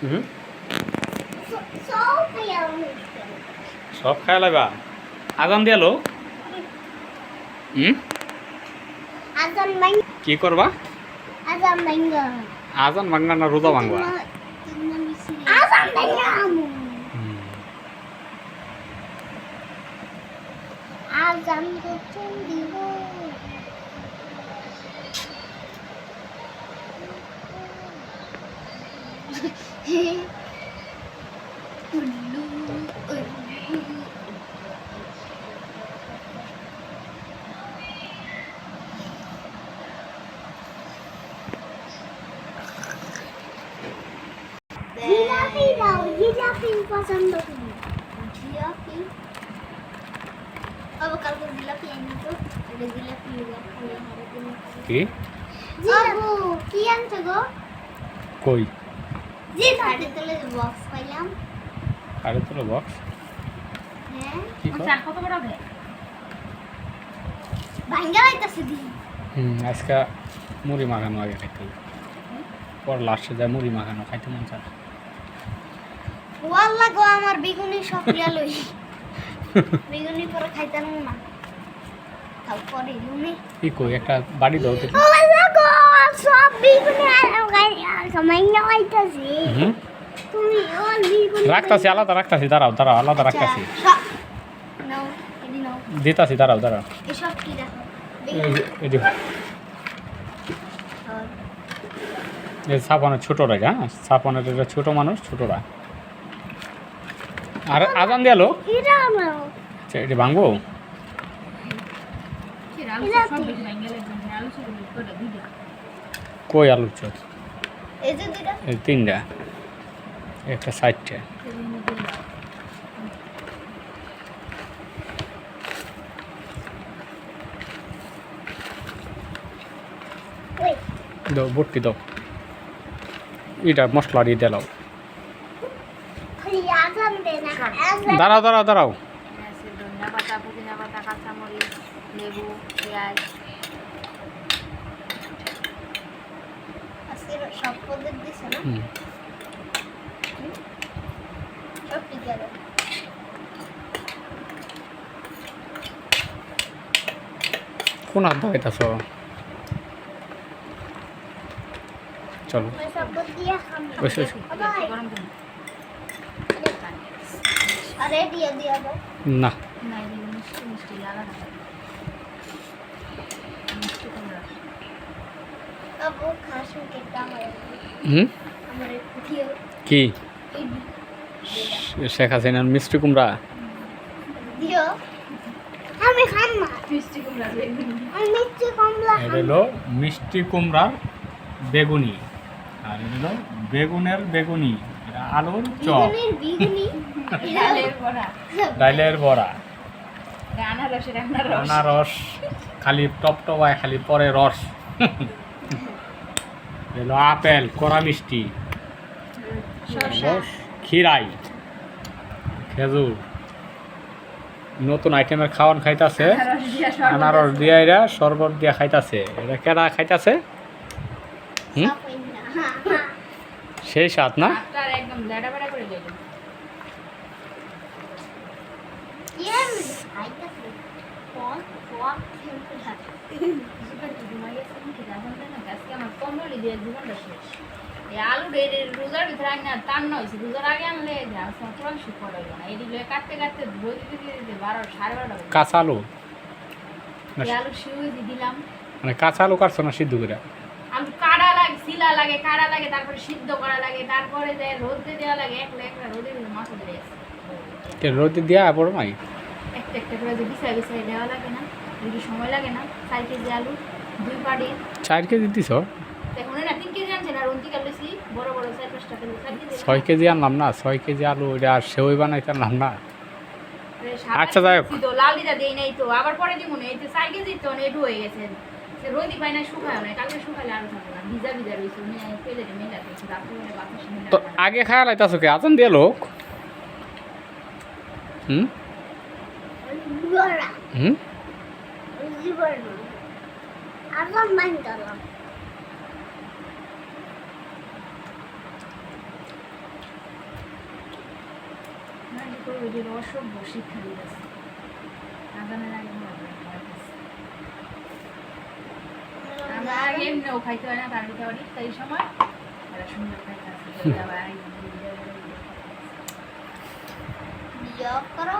হুম সব খাই লাইবা আজান দিয়ালো হুম কি করবা আজান ভাঙবা না রোজা ভাঙবা আজান দিব জিলাপি দাও জিলাপি পছন্দ করি জিলাপি अब कल को জিলাপি আনি তো জিলাপি কি জিলাপি কি আনছো গো কই জি সাড়ে তলে বক্স পাইলাম সাড়ে তলে বক্স হ্যাঁ কি চার কত বড় হবে ভাঙ্গা হইতাছে দি আজকে মুড়ি মাখানো আগে খাইতে পর লাস্টে যায় মুড়ি মাখানো খাইতে মন চায় ওয়াল্লাহ গো আমার বেগুনি সব লিয়া লই বেগুনি পরে খাইতাম না তাও পরে লুনে কি কই একটা বাড়ি দাও তো ওয়াল্লাহ গো সব বেগুনি আর সময় না হইতাছে তুমি ওর বেগুনি রাখতাছি আলাদা রাখতাছি দাঁড়াও আলাদা রাখতাছি নাও এদি নাও দিতাছি দাঁড়াও এসব কি রাখো এই যে এই সাপনের ছোটরা হ্যাঁ সাপনের এটা ছোট মানুষ ছোটরা আর আজান দিয়ালো এটা নাও আচ্ছা এটা ভাঙবো কই আলুর চপ এই যে দুইটা এই তিনটা একটা সাইডটা ওই দাও বটকি দাও এটা মশলা দিয়ে দিলাও খালি আজান দে না আজান দাঁড়াও ধনিয়া পাতা পুদিনা পাতা কাঁচামরিচ লেবু পেঁয়াজ আজকে সব পদের দিছে না সব ঠিক আছে কোন হাত দাঁড়াইতেছ চলো ওই সব পদ দিয়া খাম ওইসে গরম করে আরে দিয়া দাও না না এই মিষ্টি মিষ্টি লাগা না মিষ্টি কুমড়া আবু খাসু কেটা হয় আমার কুটিও কি এই শেখ হাসিনার মিষ্টি কুমড়া দিও আমি খাম না মিষ্টি কুমড়া আমি মিষ্টি কমলা এটা হলো মিষ্টি কুমড়ার বেগুনি আর এটা হলো বেগুনের বেগুনি এটা আলুর চপ বিগুনি ডালের বড়া ডাইলের বড়া আনারসের আনারস খালি টপটপায় খালি পরে রস এলো আপেল কড়া মিষ্টি রস খিরাই খেজুর নতুন আইটেমের খাওয়ান খাইতাছে আনারস দিয়া এরা শরবত দিয়া খাইতাছে এটা কেডা খাইতাছে সেই স্বাদ না আপনার একদম লেডা বেড়া করে দিলেন ইয়ার আইতাছে ফোন ফোন খেলতে থাকে সুপার কি ঘুমাইয়া সেদিন কি জানেন না আজকে আমার কম্বলি দিয়ে জীবনটা শেষ এই আলু রোজার ভিতরে আগে না টান না হয়েছে রোজার আগে আনলে সফরান সুপার হইল না এই দিলে কাটতে কাটতে ধরে দিতে 12:30 কাঁচা আলু এই আলু শিউই দিলাম মানে কাঁচা আলু কাটছো না সিদ্ধ করে আলু কাড়া লাগে শিলা লাগে কাড়া লাগে তারপরে সিদ্ধ করা লাগে তারপরে যে রোদে দেওয়া লাগে একটা রোদে মাথা ধরে রোদে দিয়া পড়ো নাই একটা করে যে বিছাই দেওয়া লাগে না যদি সময় লাগে না 4 কেজি আলু 2 পাড়ি 4 কেজি দিছ দেখুন না 3 কেজি আনছে না রন্তি কালেছি বড় বড় 4-5 টাকা 4 কেজি 6 কেজি আনলাম না 6 কেজি আলু এটা আর সেওই বানাইতে আনলাম না আচ্ছা যাই হোক তো লাল দিদা দেই নাই তো আবার পরে দিব না এই তো 4 কেজি তো নেটু হয়ে গেছে সে রোদি পায় না শুকায় না কালকে শুকালে আর থাকবে না ভিজা ভিজা রইছে আমি ফেলে দে মেলা দিয়েছি রাতে বাতাস মেলা তো আগে খায়া লাইতাছো কি আজান দিয়ে লোক বড়া হুম জীবন আজান মান দিলাম করে ওই যে অসভ্য শিক্ষা দিয়েছে আজানের আগে আমরা আগে এমনিও খাইতে হয় না তার দিতে পারি তাই সময় এরা সুন্দর খাইতে আছে বিয়োগ করো